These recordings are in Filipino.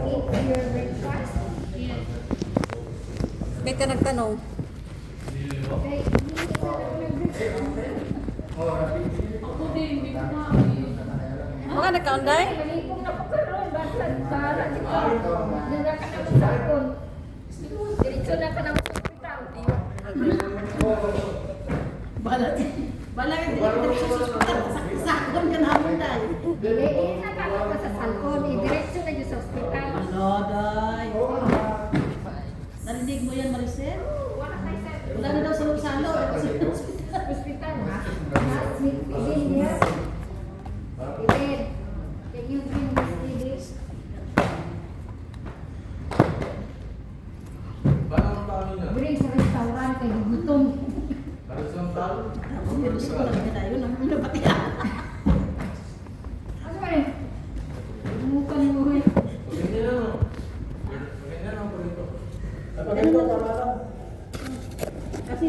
eat your breakfast? May ka nagtanong. Okay, hindi ka na nag-breakfast. Mga nagkaunday? Malipong na po karoon. Basta para di ka. Nara ka na sa akon. Diretso na ka na sa hospital. Balat sakon ka namin tayo. Dili na ka na sa salon. Diretso na yun sa hospital. Ano, day? Narinig mo yan, Maricel? Wala kayo sa Wala na daw sa Luzano. hospital. Last week, Pidin niya. Pidin. Can you bring this Pidin? Paano ang tao niya? Bring sa restaurant kay gutom. Para sa tao? Ako, pero sa ko lang tayo. Naman na pati yan. Ano ba rin? Bumukan mo rin. Pagkanya na, no? Pagkanya na ako rito. Pagkanya na, tama lang. Kasi,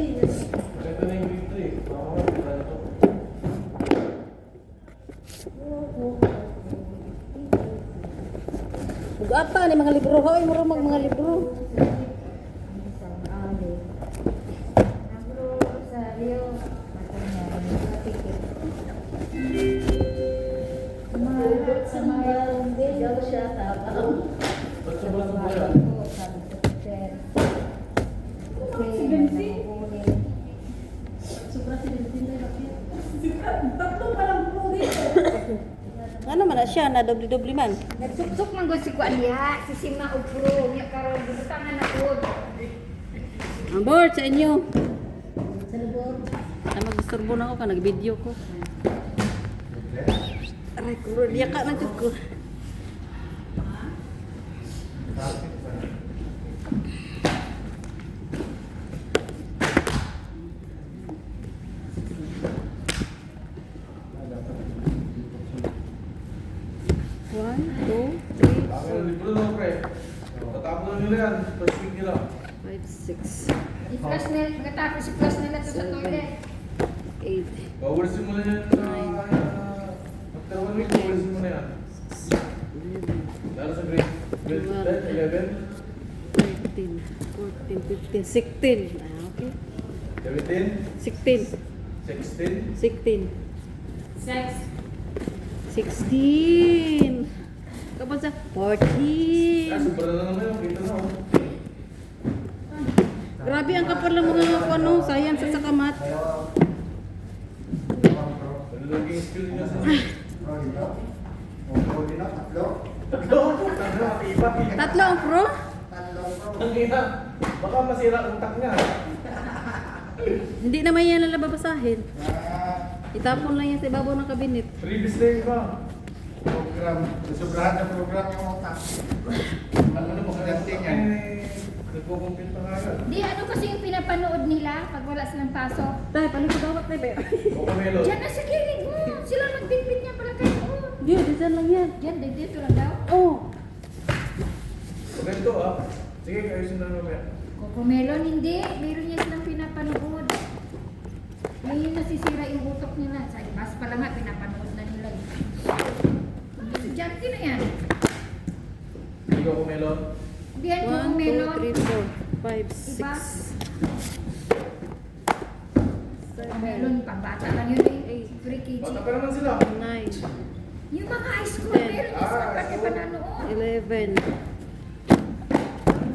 Pagkanya na yung rito eh. Ako, pagkanya na to. Ugapa ni mga libro. Hoy, marumag mga libro. sa mga daw siya tapang. Ba't sa balas mo yan? Sobra si Bentin na bakit? Tatlo pa lang po dito. Ano man na siya, na doble-doble man. Nagsuk-suk man ko si Kuya, si Sima Upro, niya karon gibutangan na pod. Ang board sa inyo. Sa lubor. Ay, mag-disturbo na ako ka, nag-video ko. Aray, kuro, diya ka na ko. One, two, three, Ako yung libro no, pre. Tatapos na nila yan. First week nila. 5, 6, I-flush nila, pagkatapos i-flush nila to sa toilet. 8, Bawasin mo na yan sa... After 1 week, bawasin mo na yan. Lalo sa grade 10, 11, 13, 14, 15, 16. Ah, okay. 17, 16, 16. 16. Sex. 16. Kapag sa 14. Sobra na naman yung kita na. Oh. Grabe ang kapal ng mga ano, science sa sakamat. Looking skill niya sa... Tatlo ang pro? Ang ina, baka masira ang utak niya. Hindi naman yan ang lababasahin. Itapon lang yan sa ibabaw ng kabinet. Previous na yun ba? Program, sobrahan na program yung otak. Ano mo kaya Testing yan. Nagpo-compute pa nga yan. Di ano kasi yung pinapanood nila pag wala silang pasok. Dahil, palikod-awat na ba? O Camelo. Diyan na sa kilig mo. Sila nagbitbit niya pala kayo. Hindi, dyan lang yan. Diyan, dito lang daw. Oh. Ganito ah. Sige, ayusin na naman yan. Cocomelon, hindi. Meron niya silang pinapanood. Ngayon nasisira yung utok nila. Sa ibas pa lang nga, pinapanood na nila. Diyan, na yan. Hindi ko Melon. Diyan, 1, 2, Cocomelon. 3, 4, 5, Iba? 6, Cocomelon, pambata lang yun eh. 3 kg. Bata pa naman sila. 9, Yung mga high school, Ten. meron niya sila pati pananood. 11,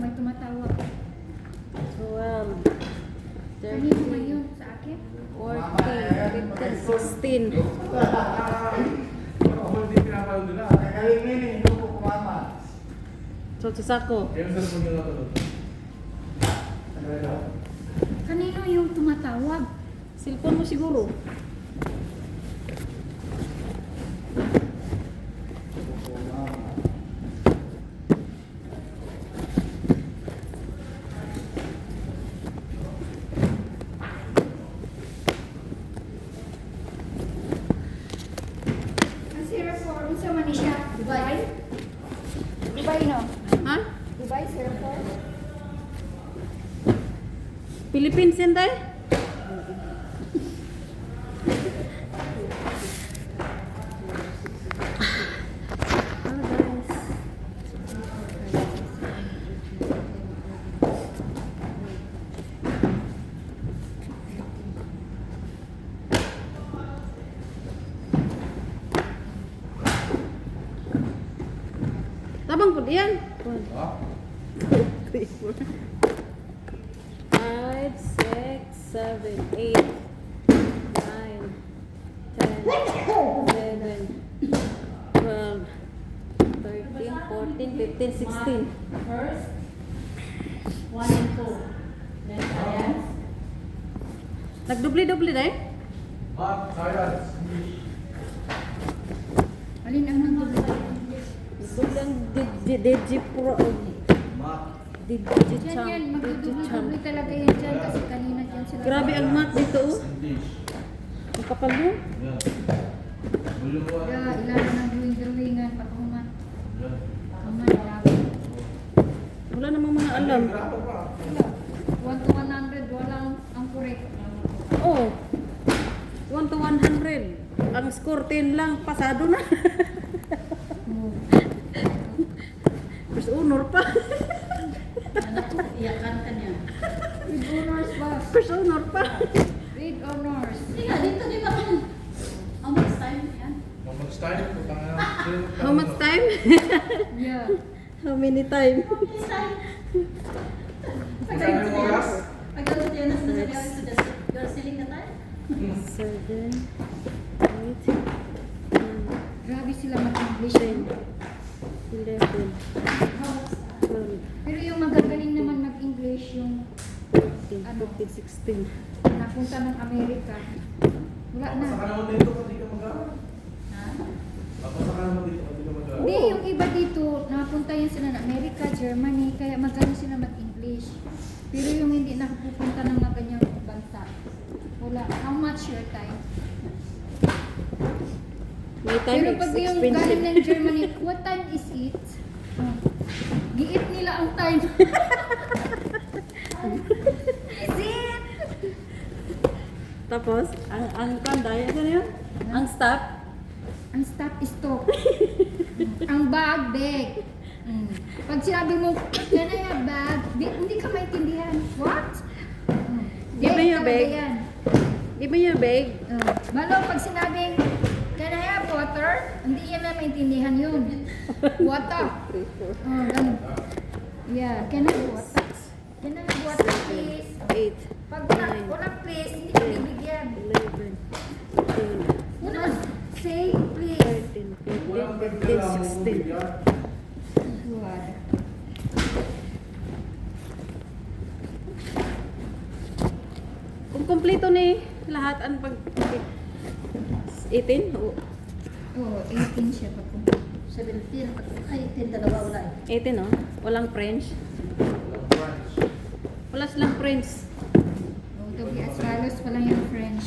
May tumatawag. 12, Kanino ba 13, yun? Sa akin? 14, 15, 16. Ako hindi pinapalo nila. Nagaling hindi ko kumama. So, sa sako. Kaya sa phone nila to. Kanino yung tumatawag? Cellphone mo siguro. Ang sira po, ano sa Manisha? Dubai? Dubai, no? Ha? Dubai, sira po? Philippines yan tayo? Ah, guys. Tabang po yan. 1, Ha? 2, 3, 4, 5, 6, 7, 8, 9, 10, 11, 12, 13, 14, 15, 16. First, 1 and 2. Then science. Nagdubli-dubli na eh. Math, science, English. Alin ang nandun? Dulang digipro. Math. Diyan yan, Digicham. magdudubli talaga yan dyan kasi kanina dyan sila. Grabe ang math dito oh. English. Ang kapal mo. Yan. Volume Yeah, 1. ilan ang drawing-drawingan pagkumat. Yan. Kumat, grabe. Wala namang mga alam. Grabe pa. Wala. 1 to 100, wala ang correct. Oh. 1 to 100. Ang score 10 lang. Pasado na. First honor pa. Anak ko, iyakan ka niya. With honors ba? First honor pa. With honors. Hindi nga, dito di ba kung how much time yan? How much time? Putang ina. How much time? Yeah. How many time? How much time? Magkano yung oras? I go to the end of the day, you're selling the time? 7, 8, 9, Grabe sila mag-English. 10, 11, 12, Pero yung magagaling naman mag-English, yung 14, 15, 16. napunta ng Amerika. Wala na. Papasa ka naman dito pag di ka mag-aaral. Ha? Papasa ka naman dito pag di ka mag-aaral. Hindi, yung iba dito, napunta yan sila ng Amerika, Germany, kaya magaling sila mag-English. Pero yung hindi nakapupunta ng mga ganyang bansa, wala. How much your time? May time Pero is pag yung galing expensive. ng Germany, what time is it? Oh. Giit nila ang time. Is it? Tapos, ang kanda, ano yun? Ang stop. Ang stop is stop. Ang bag, bag. Pag sinabi mo, can I have bag? Hindi ka maintindihan. What? Give me your talaga bag. yan. Give me your bag. Balo, pag sinabing, can I have water? Hindi yan na maintindihan yun. Water. 3, 4, Oh, ganun. Yeah, can I have water? Can I have water, please? 8, Pag wala please, hindi ka bibigyan. 11, 12, Una, say please. 13, Walang 14, kailangan 15, mong 16. bigyan. Good. Kung kumpleto ni lahat ang pag 18? Oo. Oh, 18 siya pag kumpleto. 17. Ay, 10 dalawa wala eh. 18 no? Walang French. Walang French. Wala silang French. Oh, Togi at Carlos pa lang yung French.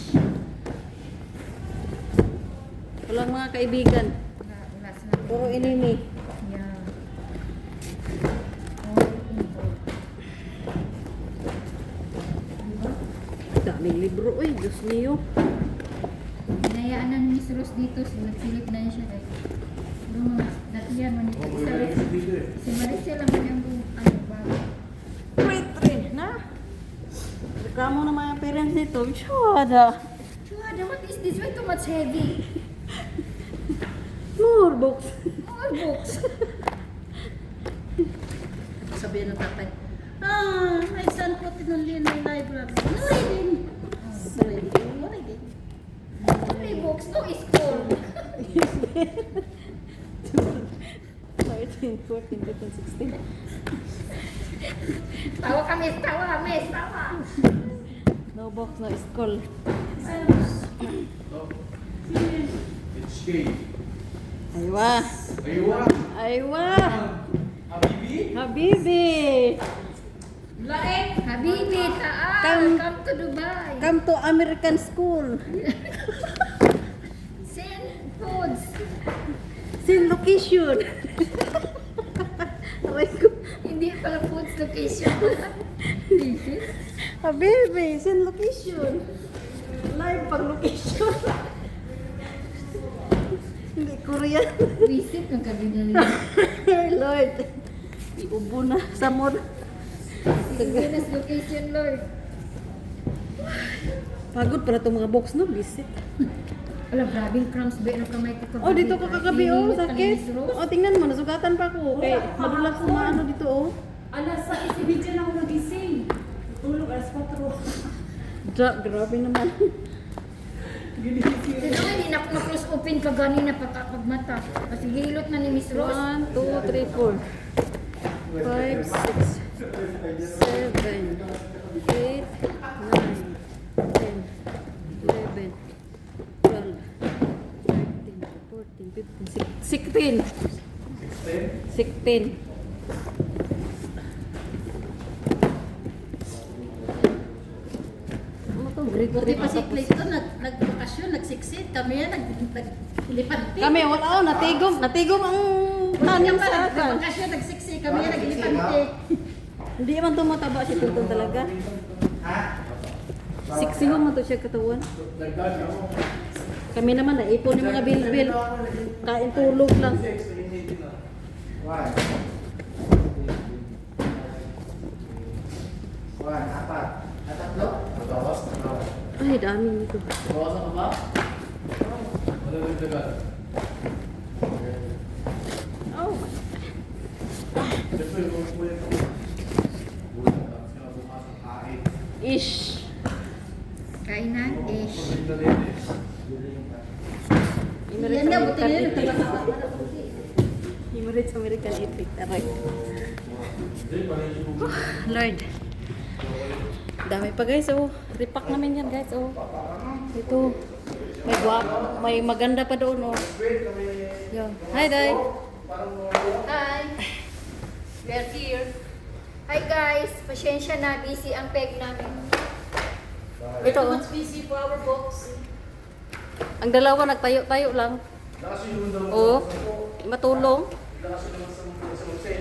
Walang mga kaibigan. Wala sila. Puro enemy. Yeah. Oh, diba? Daming libro eh. Diyos niyo. Hinayaan na ni Miss Rose dito, silip na niya siya guys. Pero mga natiyan man Oh, ito. may Isa dito eh. si Maricel lang man yung ano bago. Pre, na? Reklamo na mga parents nito. Shada. Chua, what is this? Why too much heavy? More books. More books. Sabihin ng tatay, my son put it only in my library. No, I didn't. No, I didn't. No, I didn't. Only books, no school. 13, 14, 15, 16. Tawa kami, tawa. No box, no school. So, it's K. Aywa. Aywa. Aywa. Habibi. Habibi. Laeng, Habibi, taal, Come- come to Dubai. Come to American school. Send foods. Sin location. Aray ko. Hindi pala foods location. Habibi, sin location. Live pag location. Hindi Korean. Visit ng kabinyan nila. Lord. Iubo na sa mod. Venus location, Lord. Pagod pala itong mga box no, visit. Ala, grabing cramps ba ng kamay ko kagabi. Oh, dito ka kagabi oh, Nililit ka ni sakit. Miss Rose. Oh, tingnan mo, nasugatan pa ako. Okay, madulas ko maano dito oh. Alas 6:30 na ako nagising. Tulog alas 4. Grabe naman. Sino nga, hindi na ako na-close open kagani na pagmata. Kasi hilot na ni Miss Rose. 1, 2, 3, 4, 5, 6, 7, 8, 9, 10, 11, 12, 13, 14, 15, 16. 16. Ano to? Grade Buti 3 pa si Clayton, nagbakasyon, nagsiksit. Kami yan, naglipante. Kami, wala oh, natigom ang tanim sa akin. Nagbakasyon, nagsiksit. Kami yan, naglipante. Hindi man tumataba si Tuntun talaga. Siksiho man to siya katawan. Kami naman naipon yung mga bil-bil. Kain tulog lang. One, apat. Tatlo? Matawas? Ay, dami nito. Bawasan ka ba? Wala yung dagat. Oh, Siyempre, yung kuya ko. Bulan ka. Sila bukas ang kain. ish. Kainan, eh. Pagkita din eh. Yan nga, buti na yun. Emirates American Epic. Aray. Hindi, pareho yung Lord. Dami pa guys, oh. Repack namin yan guys, oh. Ito. May may maganda pa doon, oh. Yo. Hi, Day. Hi! We are here. Hi guys! Pasensya na, busy ang peg namin. Ito, oh. Much busy for our books. Ang dalawa nagtayo-tayo lang. Nakasunod daw. Oh. Matulong. Nakasunod sa